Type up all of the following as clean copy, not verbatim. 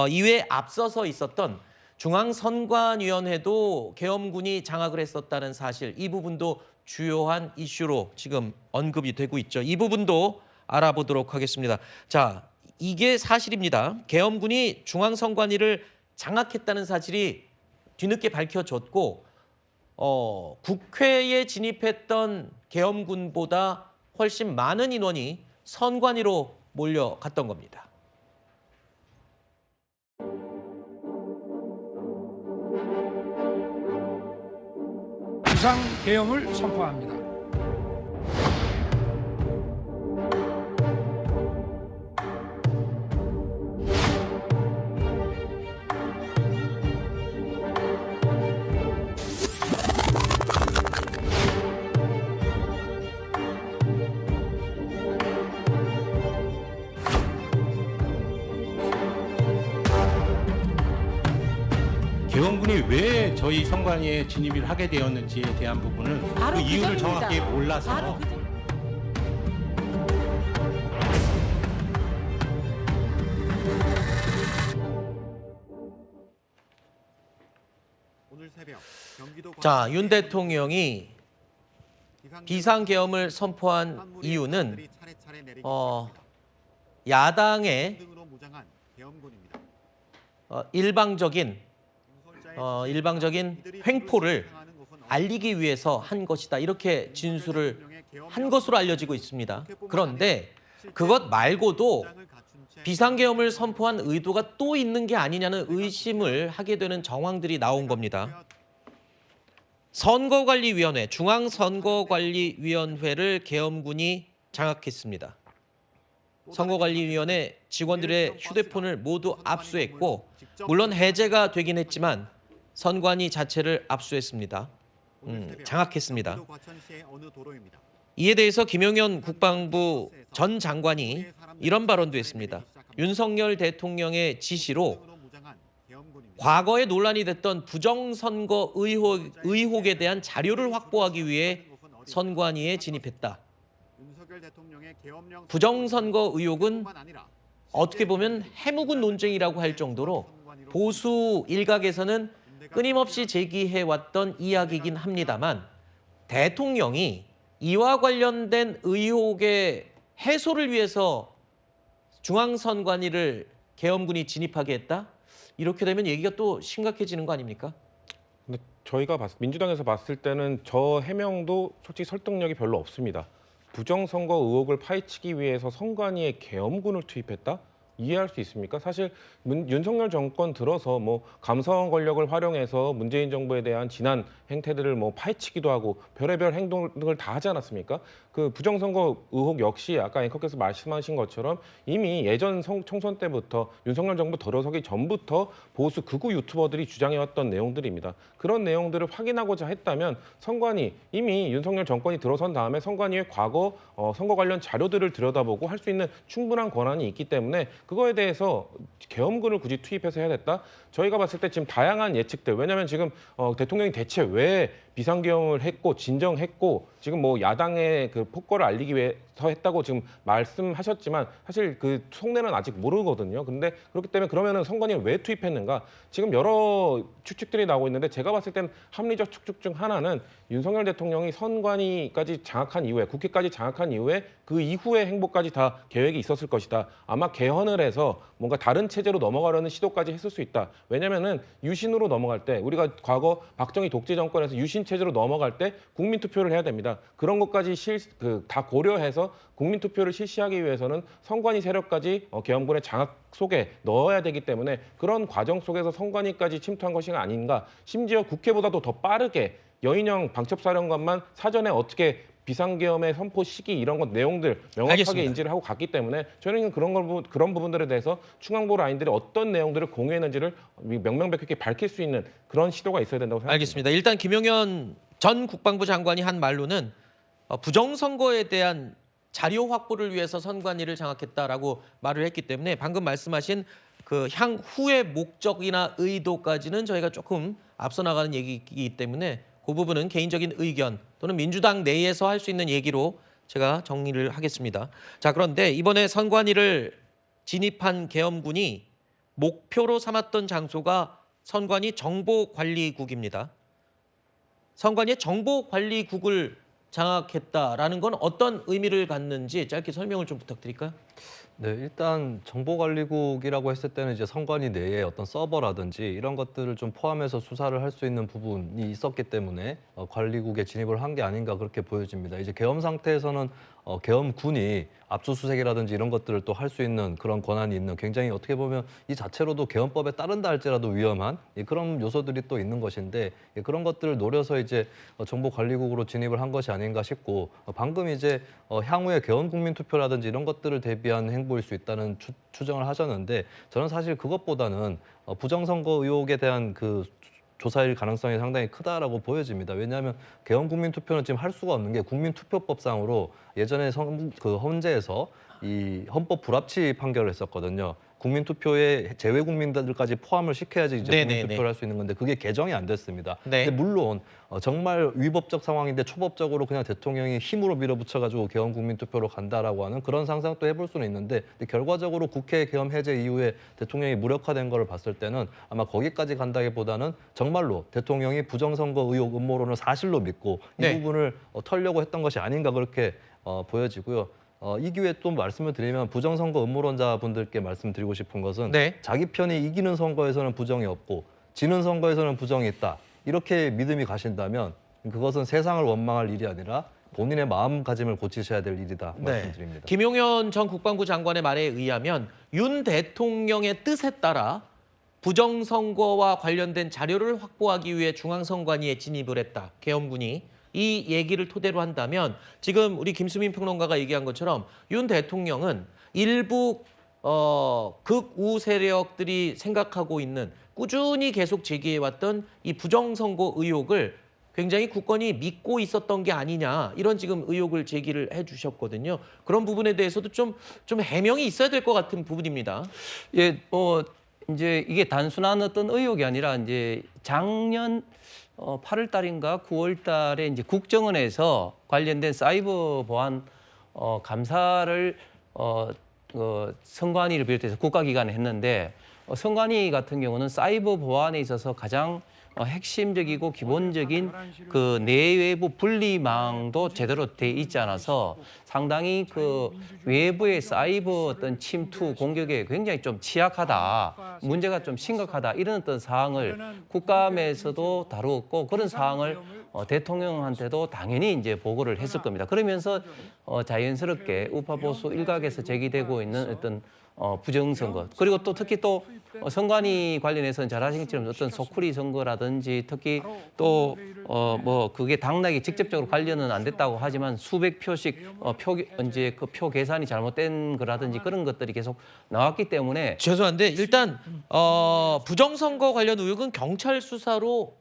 이외에 앞서서 있었던 중앙선관위원회도 계엄군이 장악을 했었다는 사실, 이 부분도 주요한 이슈로 지금 언급이 되고 있죠. 이 부분도 알아보도록 하겠습니다. 자, 이게 사실입니다. 계엄군이 중앙선관위를 장악했다는 사실이 뒤늦게 밝혀졌고 국회에 진입했던 계엄군보다 훨씬 많은 인원이 선관위로 몰려갔던 겁니다. 비상계엄을 선포합니다. 계엄군이 왜 저희 선관위에 진입을 하게 되었는지에 대한 부분은 그 이유를 정확히 몰라서 자, 윤 대통령이 비상계엄을 선포한 이유는 야당의 일방적인 횡포를 알리기 위해서 한 것이다, 이렇게 진술을 한 것으로 알려지고 있습니다. 그런데 그것 말고도 비상계엄을 선포한 의도가 또 있는 게 아니냐는 의심을 하게 되는 정황들이 나온 겁니다. 선거관리위원회, 중앙선거관리위원회를 계엄군이 장악했습니다. 선거관리위원회 직원들의 휴대폰을 모두 압수했고, 물론 해제가 되긴 했지만 선관위 자체를 압수했습니다. 장악했습니다. 이에 대해서 김용현 국방부 전 장관이 이런 발언도 했습니다. 윤석열 대통령의 지시로 과거에 논란이 됐던 부정선거 의혹에 대한 자료를 확보하기 위해 선관위에 진입했다. 부정선거 의혹은 어떻게 보면 해묵은 논쟁이라고 할 정도로 보수 일각에서는 끊임없이 제기해왔던 이야기이긴 합니다만, 대통령이 이와 관련된 의혹의 해소를 위해서 중앙선관위를 계엄군이 진입하게 했다? 이렇게 되면 얘기가 또 심각해지는 거 아닙니까? 근데 저희가 민주당에서 봤을 때는 저 해명도 솔직히 설득력이 별로 없습니다. 부정선거 의혹을 파헤치기 위해서 선관위에 계엄군을 투입했다? 이해할 수 있습니까? 사실 윤석열 정권 들어서 뭐 감사원 권력을 활용해서 문재인 정부에 대한 지난 행태들을 뭐 파헤치기도 하고 별의별 행동을 다 하지 않았습니까? 그 부정선거 의혹 역시 아까 앵커께서 말씀하신 것처럼 이미 예전 총선 때부터 윤석열 정부 들어서기 전부터 보수 극우 유튜버들이 주장해왔던 내용들입니다. 그런 내용들을 확인하고자 했다면 선관위, 이미 윤석열 정권이 들어선 다음에 선관위의 과거 선거 관련 자료들을 들여다보고 할 수 있는 충분한 권한이 있기 때문에 그거에 대해서 계엄군을 굳이 투입해서 해야 됐다? 저희가 봤을 때 지금 다양한 예측들, 왜냐하면 지금 대통령이 대체 왜 비상계엄을 했고 진정했고 지금 뭐 야당의 그 폭거를 알리기 위해서 했다고 지금 말씀하셨지만 사실 그 속내는 아직 모르거든요. 근데 그렇기 때문에 그러면은 선관위를 왜 투입했는가? 지금 여러 추측들이 나오고 있는데 제가 봤을 땐 합리적 추측 중 하나는 윤석열 대통령이 선관위까지 장악한 이후에, 국회까지 장악한 이후에 그 이후의 행보까지 다 계획이 있었을 것이다. 아마 개헌을 해서 뭔가 다른 체제로 넘어가려는 시도까지 했을 수 있다. 왜냐면은 유신으로 넘어갈 때, 우리가 과거 박정희 독재 정권에서 유신 체제로 넘어갈 때 국민 투표를 해야 됩니다. 그런 것까지 다 고려해서 국민 투표를 실시하기 위해서는 선관위 세력까지 계엄군의 장악 속에 넣어야 되기 때문에 그런 과정 속에서 선관위까지 침투한 것이 아닌가. 심지어 국회보다도 더 빠르게 여인영 방첩사령관만 사전에 어떻게 비상계엄의 선포 시기 이런 것 내용들 명확하게 알겠습니다. 인지를 하고 갔기 때문에 저희는 그런 부분들에 대해서 충안보 라인들이 어떤 내용들을 공유했는지를 명명백백히 밝힐 수 있는 그런 시도가 있어야 된다고 생각합니다. 알겠습니다. 일단 김용현 전 국방부 장관이 한 말로는 부정선거에 대한 자료 확보를 위해서 선관위를 장악했다라고 말을 했기 때문에 방금 말씀하신 그 향후의 목적이나 의도까지는 저희가 조금 앞서 나가는 얘기이기 때문에 그 부분은 개인적인 의견 또는 민주당 내에서 할 수 있는 얘기로 제가 정리를 하겠습니다. 자, 그런데 이번에 선관위를 진입한 계엄군이 목표로 삼았던 장소가 선관위 정보관리국입니다. 선관위의 정보관리국을 장악했다라는 건 어떤 의미를 갖는지 짧게 설명을 좀 부탁드릴까요? 네, 일단 정보관리국이라고 했을 때는 이제 선관위 내에 어떤 서버라든지 이런 것들을 좀 포함해서 수사를 할 수 있는 부분이 있었기 때문에 관리국에 진입을 한 게 아닌가 그렇게 보여집니다. 이제 계엄 상태에서는 계엄군이 압수수색이라든지 이런 것들을 또 할 수 있는 그런 권한이 있는 굉장히 어떻게 보면 이 자체로도 계엄법에 따른다 할지라도 위험한 그런 요소들이 또 있는 것인데 그런 것들을 노려서 이제 정보관리국으로 진입을 한 것이 아닌가 싶고 방금 이제 향후에 계엄국민투표라든지 이런 것들을 대비한 행보일 수 있다는 추정을 하셨는데 저는 사실 그것보다는 부정선거 의혹에 대한 그 조사일 가능성이 상당히 크다라고 보여집니다. 왜냐하면 계엄국민투표는 지금 할 수가 없는 게 국민투표법상으로 예전에 그 헌재에서 이 헌법 불합치 판결을 했었거든요. 국민투표에 재외 국민들까지 포함을 시켜야지 이제 네네네. 국민투표를 할 수 있는 건데 그게 개정이 안 됐습니다. 네. 근데 물론 정말 위법적 상황인데 초법적으로 그냥 대통령이 힘으로 밀어붙여가지고 계엄 국민투표로 간다라고 하는 그런 상상도 해볼 수는 있는데 결과적으로 국회 계엄 해제 이후에 대통령이 무력화된 거를 봤을 때는 아마 거기까지 간다기보다는 정말로 대통령이 부정선거 의혹 음모론을 사실로 믿고 네. 이 부분을 털려고 했던 것이 아닌가 그렇게 보여지고요. 이 기회에 또 말씀을 드리면 부정선거 음모론자분들께 말씀드리고 싶은 것은 네. 자기 편이 이기는 선거에서는 부정이 없고 지는 선거에서는 부정이 있다. 이렇게 믿음이 가신다면 그것은 세상을 원망할 일이 아니라 본인의 마음가짐을 고치셔야 될 일이다 말씀드립니다. 김용현 전 국방부 장관의 말에 의하면 윤 대통령의 뜻에 따라 부정선거와 관련된 자료를 확보하기 위해 중앙선관위에 진입을 했다. 계엄군이. 이 얘기를 토대로 한다면 지금 우리 김수민 평론가가 얘기한 것처럼 윤 대통령은 일부 극우 세력들이 생각하고 있는 꾸준히 계속 제기해왔던 이 부정선거 의혹을 굉장히 굳건히 믿고 있었던 게 아니냐 이런 지금 의혹을 제기를 해주셨거든요. 그런 부분에 대해서도 좀 해명이 있어야 될 것 같은 부분입니다. 예, 이제 이게 단순한 어떤 의혹이 아니라 이제 작년 8월 달인가 9월 달에 이제 국정원에서 관련된 사이버 보안 감사를 선관위를 비롯해서 국가기관에 했는데 선관위 같은 경우는 사이버 보안에 있어서 가장 핵심적이고 기본적인 그 내외부 분리망도 제대로 돼 있지 않아서 상당히 그 외부의 사이버 어떤 침투 공격에 굉장히 좀 취약하다, 문제가 좀 심각하다 이런 어떤 사항을 국감에서도 다루었고 그런 사항을 대통령한테도 당연히 이제 보고를 했을 겁니다. 그러면서 자연스럽게 우파 보수 일각에서 제기되고 있는 어떤 부정선거 그리고 또 특히 또 선관위 관련해서는 잘 아시는 것처럼 어떤 소쿠리 선거라든지 특히 또 뭐 그게 당락이 직접적으로 관련은 안 됐다고 하지만 수백 표씩 이제 그 표 계산이 잘못된 거라든지 그런 것들이 계속 나왔기 때문에 죄송한데 일단 부정선거 관련 의혹은 경찰 수사로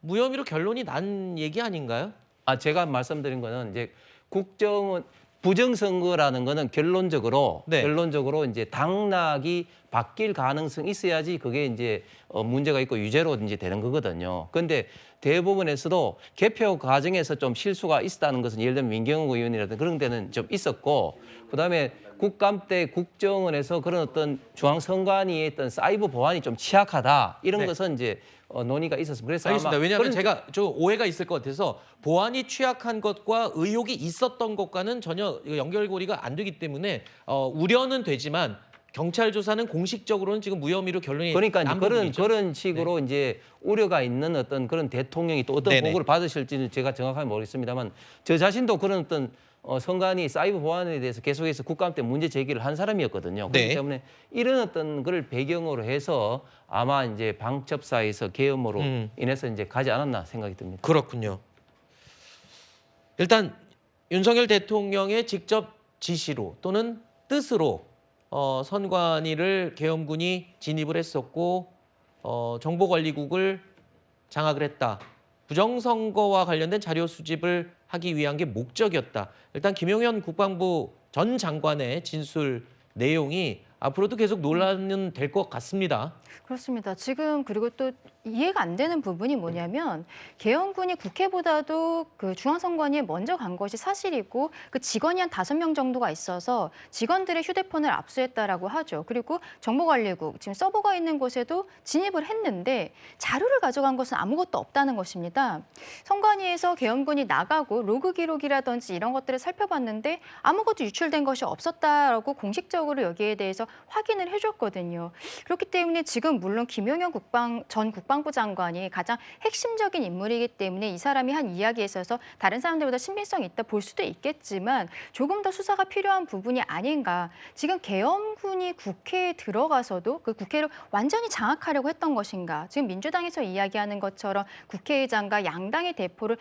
무혐의로 결론이 난 얘기 아닌가요? 제가 말씀드린 거는 이제 국정원 부정선거라는 거는 결론적으로 이제 당락이 바뀔 가능성이 있어야지 그게 이제 문제가 있고 유죄로 이제 되는 거거든요. 그런데 대부분에서도 개표 과정에서 좀 실수가 있었다는 것은 예를 들면 민경욱 의원이라든지 그런 데는 좀 있었고 그다음에 국감 때 국정원에서 그런 어떤 중앙선관위의 어떤 사이버 보안이 좀 취약하다 이런 것은 이제 논의가 있었습니다. 그래서 알겠습니다. 아마 왜냐하면 제가 좀 오해가 있을 것 같아서 보안이 취약한 것과 의혹이 있었던 것과는 전혀 연결고리가 안 되기 때문에 우려는 되지만 경찰 조사는 공식적으로는 지금 무혐의로 결론이 그러니까 난 이제 부분이죠. 그런 식으로 이제 우려가 있는 어떤 그런 대통령이 또 어떤 네네. 보고를 받으실지는 제가 정확하게 모르겠습니다만 저 자신도 그런 어떤 선관위 사이버 보안에 대해서 계속해서 국감 때 문제 제기를 한 사람이었거든요. 그렇기 네. 때문에 이런 어떤 걸 배경으로 해서 아마 이제 방첩사에서 계엄으로 인해서 이제 가지 않았나 생각이 듭니다. 그렇군요. 일단 윤석열 대통령의 직접 지시로 또는 뜻으로 선관위를 계엄군이 진입을 했었고 정보관리국을 장악을 했다. 부정선거와 관련된 자료 수집을 하기 위한 게 목적이었다. 일단 김용현 국방부 전 장관의 진술 내용이 앞으로도 계속 논란은 될 것 같습니다. 그렇습니다. 지금 그리고 또 이해가 안 되는 부분이 뭐냐면 계엄군이 국회보다도 그 중앙선관위에 먼저 간 것이 사실이고 그 직원이 한 5명 정도가 있어서 직원들의 휴대폰을 압수했다라고 하죠. 그리고 정보관리국 지금 서버가 있는 곳에도 진입을 했는데 자료를 가져간 것은 아무것도 없다는 것입니다. 선관위에서 계엄군이 나가고 로그 기록이라든지 이런 것들을 살펴봤는데 아무것도 유출된 것이 없었다라고 공식적으로 여기에 대해서 확인을 해줬거든요. 그렇기 때문에 지금 물론 김용현 전 국방부 장관이 가장 핵심적인 인물이기 때문에 이 사람이 한 이야기에 있어서 다른 사람들보다 신빙성이 있다 볼 수도 있겠지만 조금 더 수사가 필요한 부분이 아닌가. 지금 계엄군이 국회에 들어가서도 그 국회를 완전히 장악하려고 했던 것인가. 지금 민주당에서 이야기하는 것처럼 국회의장과 양당의 대표를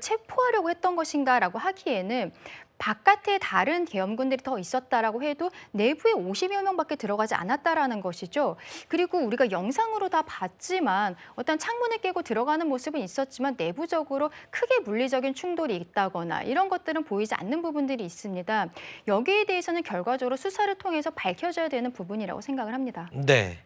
체포하려고 했던 것인가라고 하기에는 바깥에 다른 계엄군들이 더 있었다라고 해도 내부에 50여 명밖에 들어가지 않았다라는 것이죠. 그리고 우리가 영상으로 다 봤지만 어떤 창문을 깨고 들어가는 모습은 있었지만 내부적으로 크게 물리적인 충돌이 있다거나 이런 것들은 보이지 않는 부분들이 있습니다. 여기에 대해서는 결과적으로 수사를 통해서 밝혀져야 되는 부분이라고 생각을 합니다. 네.